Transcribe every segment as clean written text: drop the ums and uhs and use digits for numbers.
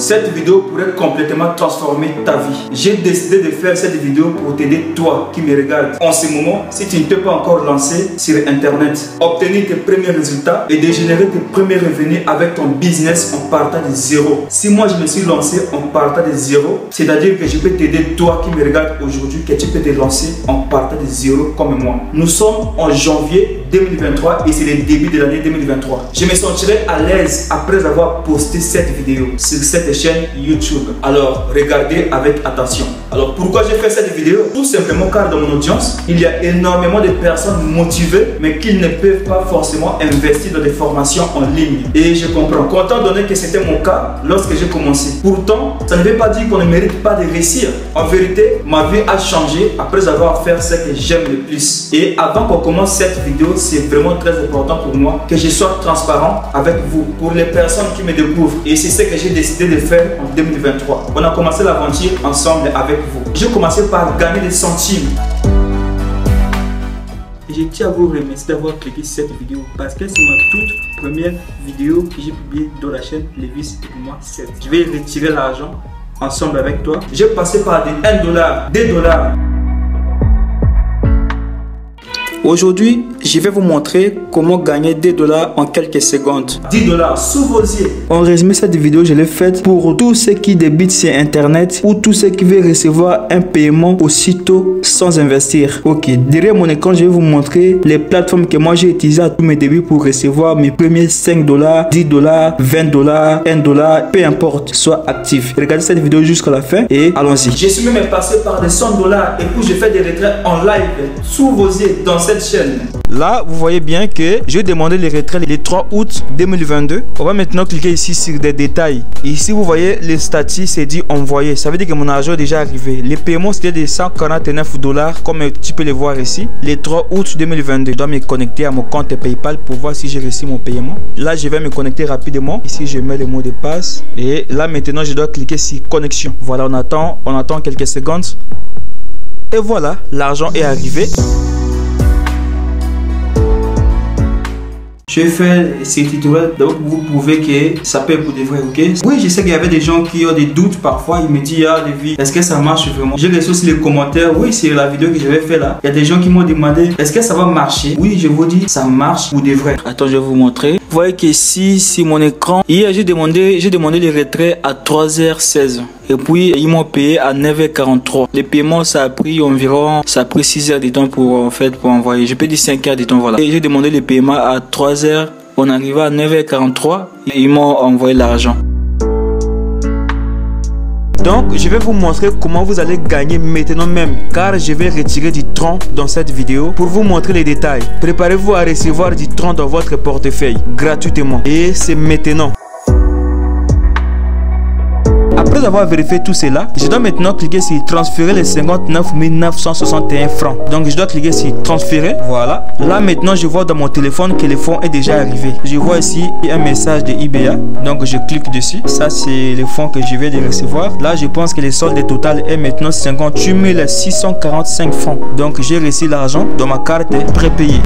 Cette vidéo pourrait complètement transformer ta vie. J'ai décidé de faire cette vidéo pour t'aider, toi qui me regardes en ce moment. Si tu ne t'es pas encore lancé sur internet, obtenir tes premiers résultats et de générer tes premiers revenus avec ton business en partant de zéro. Si moi je me suis lancé en partant de zéro, c'est-à-dire que je peux t'aider, toi qui me regardes aujourd'hui, que tu peux te lancer en partant de zéro comme moi. Nous sommes en janvier 2023 et c'est le début de l'année 2023. Je me sentirai à l'aise après avoir posté cette vidéo sur cette chaîne YouTube. Alors regardez avec attention. Alors pourquoi j'ai fait cette vidéo? Tout simplement car dans mon audience, il y a énormément de personnes motivées mais qui ne peuvent pas forcément investir dans des formations en ligne. Et je comprends, content donné que c'était mon cas lorsque j'ai commencé. Pourtant, ça ne veut pas dire qu'on ne mérite pas de réussir. En vérité, ma vie a changé après avoir fait ce que j'aime le plus. Et avant qu'on commence cette vidéo, c'est vraiment très important pour moi que je sois transparent avec vous, pour les personnes qui me découvrent. Et c'est ce que j'ai décidé de faire en 2023. On a commencé l'aventure ensemble avec vous. J'ai commencé par gagner des centimes. Et je tiens à vous remercier d'avoir cliqué sur cette vidéo parce que c'est ma toute première vidéo que j'ai publiée dans la chaîne Levis et moi 7. Je vais retirer l'argent ensemble avec toi. J'ai passé par des $1, $2. Aujourd'hui, je vais vous montrer comment gagner des dollars en quelques secondes. 10 $ sous vos yeux. En résumé, cette vidéo, je l'ai faite pour tous ceux qui débutent sur Internet ou tous ceux qui veulent recevoir un paiement aussitôt sans investir. Ok, derrière mon écran, je vais vous montrer les plateformes que moi j'ai utilisées à tous mes débuts pour recevoir mes premiers 5 $, 10 $, 20 $, 1 $, peu importe, soit actif. Regardez cette vidéo jusqu'à la fin et allons-y. Je suis même passé par des 100 $ et puis je fais des retraits en live sous vos yeux dans cette chaîne. Là, vous voyez bien que je vais demander les retraits le 3 août 2022. On va maintenant cliquer ici sur des détails. Ici, vous voyez les statuts, c'est dit envoyer. Ça veut dire que mon argent est déjà arrivé. Les paiements, c'était de 149 $, comme tu peux le voir ici. Le 3 août 2022. Je dois me connecter à mon compte PayPal pour voir si j'ai reçu mon paiement. Là, je vais me connecter rapidement. Ici, je mets le mot de passe. Et là, maintenant, je dois cliquer sur connexion. Voilà, on attend quelques secondes. Et voilà, l'argent est arrivé. Je vais faire ces tutoriels donc vous pouvez que ça peut pour de vrai, ok? Oui, je sais qu'il y avait des gens qui ont des doutes parfois. Ils me disent, ah, Lévi, est-ce que ça marche vraiment? J'ai reçu aussi les commentaires. Oui, c'est la vidéo que je vais faire là. Il y a des gens qui m'ont demandé, est-ce que ça va marcher? Oui, je vous dis, ça marche pour de vrai. Attends, je vais vous montrer. Vous voyez qu'ici, sur mon écran, hier, j'ai demandé les retraits à 3h16. Et puis, ils m'ont payé à 9h43. Le paiement, ça a pris environ, 6 heures de temps pour envoyer. Je peux dire 5 heures de temps, voilà. Et j'ai demandé le paiement à 3h. On arrivait à 9h43 et ils m'ont envoyé l'argent. Donc, je vais vous montrer comment vous allez gagner maintenant même, car je vais retirer du Tron dans cette vidéo pour vous montrer les détails. Préparez-vous à recevoir du Tron dans votre portefeuille gratuitement. Et c'est maintenant. Après avoir vérifié tout cela, je dois maintenant cliquer sur transférer les 59 961 francs. Donc je dois cliquer sur transférer. Voilà. Là maintenant je vois dans mon téléphone que le fonds est déjà arrivé. Je vois ici un message de IBA. Donc je clique dessus. Ça c'est le fonds que je vais de recevoir. Là je pense que le solde total est maintenant 58 645 francs. Donc j'ai reçu l'argent dans ma carte prépayée.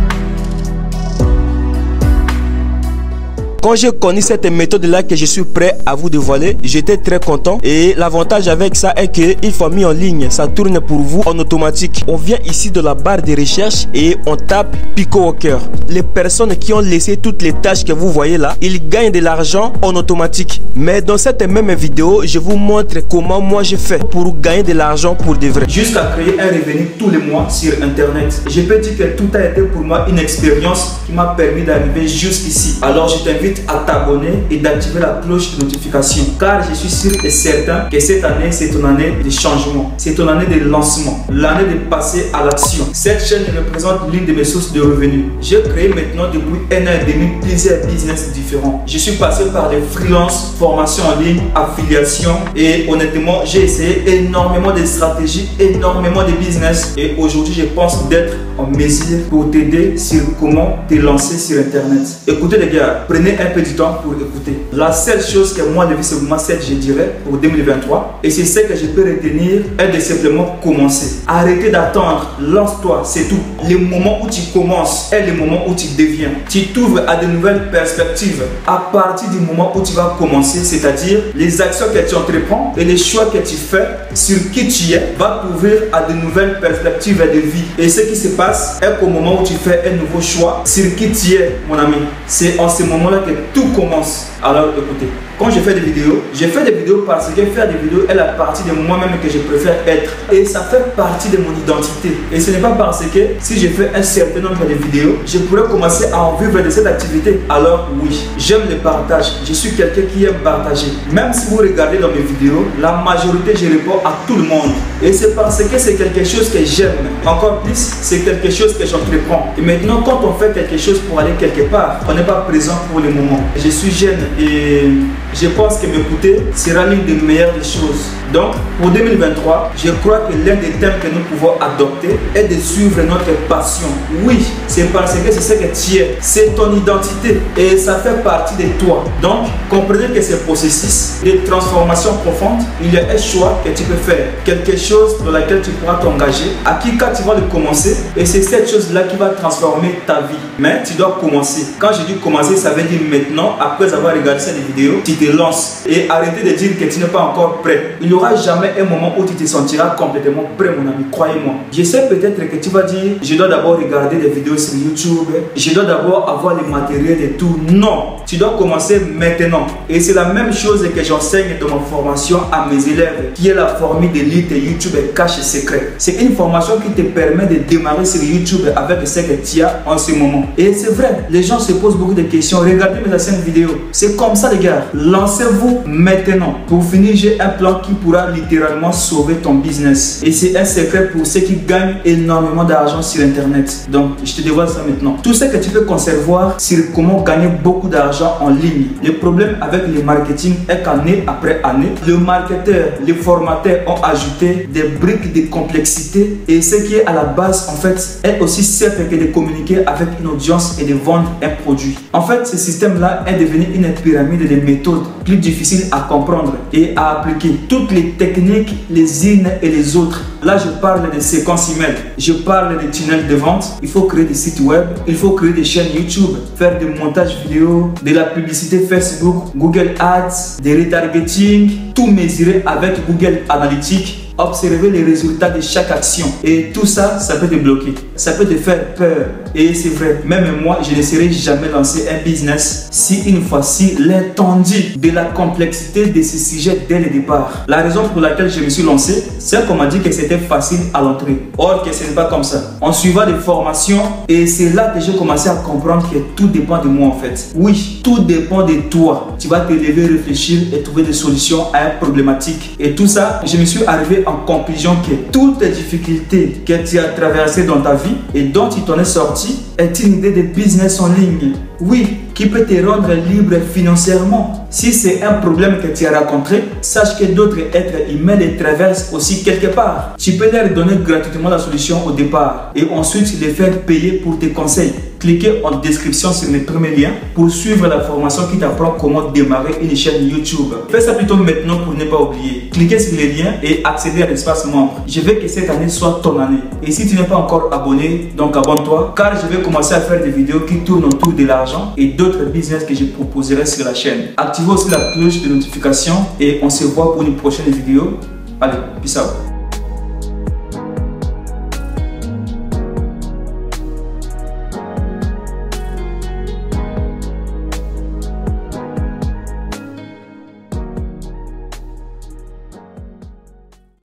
Quand j'ai connu cette méthode-là que je suis prêt à vous dévoiler, j'étais très content. Et l'avantage avec ça est qu'il faut mis en ligne. Ça tourne pour vous en automatique. On vient ici de la barre de recherche et on tape Pico Walker. Les personnes qui ont laissé toutes les tâches que vous voyez là, ils gagnent de l'argent en automatique. Mais dans cette même vidéo, je vous montre comment moi je fais pour gagner de l'argent pour de vrai. Jusqu'à créer un revenu tous les mois sur Internet. Je peux dire que tout a été pour moi une expérience qui m'a permis d'arriver jusqu'ici. Alors je t'invite à t'abonner et d'activer la cloche de notification, car je suis sûr et certain que cette année c'est ton année de changement, c'est ton année de lancement, l'année de passer à l'action. Cette chaîne représente l'une de mes sources de revenus. J'ai créé maintenant depuis 1 an et demi plusieurs business différents. Je suis passé par des freelances, formations en ligne, affiliation et honnêtement j'ai essayé énormément de stratégies, énormément de business et aujourd'hui je pense d'être en mesure pour t'aider sur comment te lancer sur Internet. Écoutez les gars, prenez un peu du temps pour écouter. La seule chose que moi, depuis ce moment-ci, je dirais pour 2023, et c'est ce que je peux retenir, est de simplement commencer. Arrêtez d'attendre, lance-toi, c'est tout. Le moment où tu commences est le moment où tu deviens. Tu t'ouvres à de nouvelles perspectives à partir du moment où tu vas commencer, c'est-à-dire les actions que tu entreprends et les choix que tu fais sur qui tu es va t'ouvrir à de nouvelles perspectives de vie. Et ce qui se passe est qu'au moment où tu fais un nouveau choix sur qui tu es, mon ami, c'est en ce moment-là que tout commence. Alors écoutez, quand je fais des vidéos parce que faire des vidéos est la partie de moi-même que je préfère être. Et ça fait partie de mon identité. Et ce n'est pas parce que si je fais un certain nombre de vidéos, je pourrais commencer à en vivre de cette activité. Alors oui, j'aime le partage. Je suis quelqu'un qui aime partager. Même si vous regardez dans mes vidéos, la majorité, je réponds à tout le monde. Et c'est parce que c'est quelque chose que j'aime. Encore plus, c'est quelque chose que j'entreprends. Et maintenant, quand on fait quelque chose pour aller quelque part, on n'est pas présent pour le moment. Je suis jeune et je pense que m'écouter sera l'une des meilleures des choses. Donc, pour 2023, je crois que l'un des thèmes que nous pouvons adopter est de suivre notre passion. Oui, c'est parce que c'est ce que tu es. C'est ton identité et ça fait partie de toi. Donc, comprenez que ce processus de transformation profonde, il y a un choix que tu peux faire. Quelque chose dans laquelle tu pourras t'engager, à qui quand tu vas le commencer, et c'est cette chose-là qui va transformer ta vie. Mais tu dois commencer. Quand je dis commencer, ça veut dire maintenant, après avoir regardé cette vidéo, tu te lances et arrêtez de dire que tu n'es pas encore prêt. Il n'y aura jamais un moment où tu te sentiras complètement prêt, mon ami, croyez-moi. Je sais peut-être que tu vas dire, je dois d'abord regarder des vidéos sur YouTube, je dois d'abord avoir le matériel et tout. Non, tu dois commencer maintenant. Et c'est la même chose que j'enseigne dans ma formation à mes élèves, qui est la formule de l'élite YouTube cache secret. C'est une formation qui te permet de démarrer sur YouTube avec ce que tu as en ce moment. Et c'est vrai, les gens se posent beaucoup de questions. Regardez mes anciennes vidéos. C'est comme ça les gars. Lancez-vous maintenant. Pour finir, j'ai un plan qui pourra littéralement sauver ton business. Et c'est un secret pour ceux qui gagnent énormément d'argent sur Internet. Donc, je te dévoile ça maintenant. Tout ce que tu peux concevoir sur comment gagner beaucoup d'argent en ligne. Le problème avec le marketing est qu'année après année, le marketeur, les formateurs ont ajouté des briques de complexité. Et ce qui est à la base, en fait, est aussi simple que de communiquer avec une audience et de vendre un produit. En fait, ce système-là est devenu une pyramide de méthodes plus difficiles à comprendre et à appliquer. Toutes les techniques, les unes et les autres. Là, je parle de séquences email, je parle de tunnels de vente. Il faut créer des sites web, il faut créer des chaînes YouTube, faire des montages vidéo, de la publicité Facebook, Google Ads, des retargeting, tout mesurer avec Google Analytics. Observer les résultats de chaque action. Et tout ça, ça peut te bloquer. Ça peut te faire peur. Et c'est vrai, même moi, je ne serais jamais lancé un business si une fois-ci l'étendue de la complexité de ce sujet dès le départ. La raison pour laquelle je me suis lancé, c'est qu'on m'a dit que c'était facile à l'entrée. Or que ce n'est pas comme ça. En suivant des formations, et c'est là que j'ai commencé à comprendre que tout dépend de moi en fait. Oui, tout dépend de toi. Tu vas te lever, réfléchir et trouver des solutions à une problématique. Et tout ça, je me suis arrivé en conclusion que toutes les difficultés que tu as traversées dans ta vie et dont tu t'en es sorti est une idée de business en ligne. Oui, qui peut te rendre libre financièrement. Si c'est un problème que tu as rencontré, sache que d'autres êtres humains les traversent aussi quelque part. Tu peux leur donner gratuitement la solution au départ et ensuite les faire payer pour tes conseils. Cliquez en description sur mes premiers liens pour suivre la formation qui t'apprend comment démarrer une chaîne YouTube. Fais ça plutôt maintenant pour ne pas oublier. Cliquez sur les liens et accédez à l'espace membre. Je veux que cette année soit ton année. Et si tu n'es pas encore abonné, donc abonne-toi car je vais commencer à faire des vidéos qui tournent autour de l'argent et d'autres business que je proposerai sur la chaîne. Activez aussi la cloche de notification et on se voit pour une prochaine vidéo. Allez, peace out.